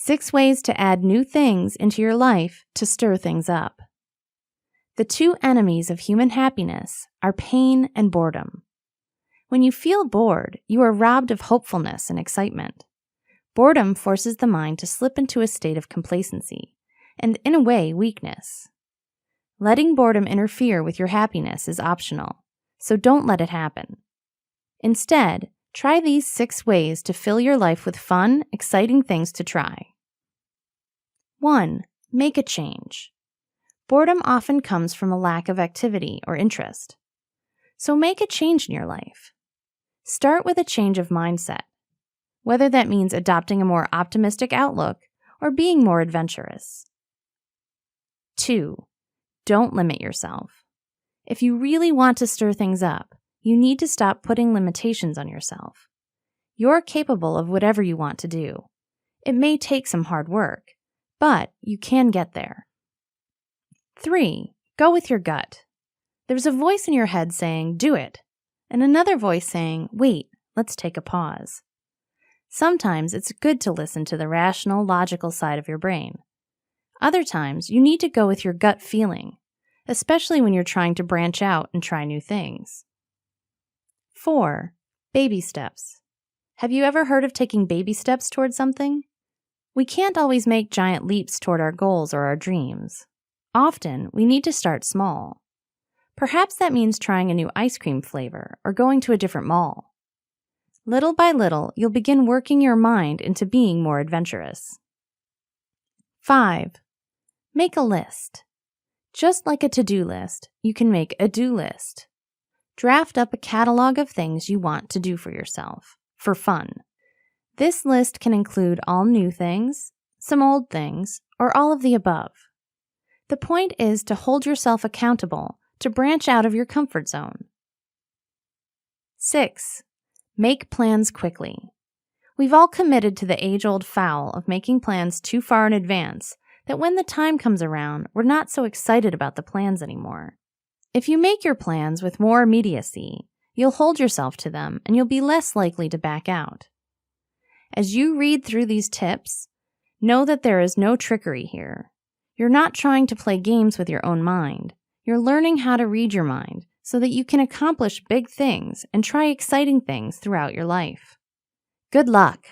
6 ways to add new things into your life to stir things up. The two enemies of human happiness are pain and boredom. When you feel bored, you are robbed of hopefulness and excitement. Boredom forces the mind to slip into a state of complacency, and in a way, weakness. Letting boredom interfere with your happiness is optional, so don't let it happen. Instead, try these 6 ways to fill your life with fun, exciting things to try. 1. Make a change. Boredom often comes from a lack of activity or interest. So make a change in your life. Start with a change of mindset, whether that means adopting a more optimistic outlook or being more adventurous. 2. Don't limit yourself. If you really want to stir things up, you need to stop putting limitations on yourself. You're capable of whatever you want to do. It may take some hard work, but you can get there. 3. Go with your gut. There's a voice in your head saying, do it, and another voice saying, wait, let's take a pause. Sometimes it's good to listen to the rational, logical side of your brain. Other times, you need to go with your gut feeling, especially when you're trying to branch out and try new things. 4. Baby steps. Have you ever heard of taking baby steps toward something? We can't always make giant leaps toward our goals or our dreams. Often, we need to start small. Perhaps that means trying a new ice cream flavor or going to a different mall. Little by little, you'll begin working your mind into being more adventurous. 5. Make a list. Just like a to-do list, you can make a do list. Draft up a catalog of things you want to do for yourself, for fun. This list can include all new things, some old things, or all of the above. The point is to hold yourself accountable, to branch out of your comfort zone. 6. Make plans quickly. We've all committed to the age-old foul of making plans too far in advance that when the time comes around, we're not so excited about the plans anymore. If you make your plans with more immediacy, you'll hold yourself to them and you'll be less likely to back out. As you read through these tips, know that there is no trickery here. You're not trying to play games with your own mind. You're learning how to read your mind so that you can accomplish big things and try exciting things throughout your life. Good luck!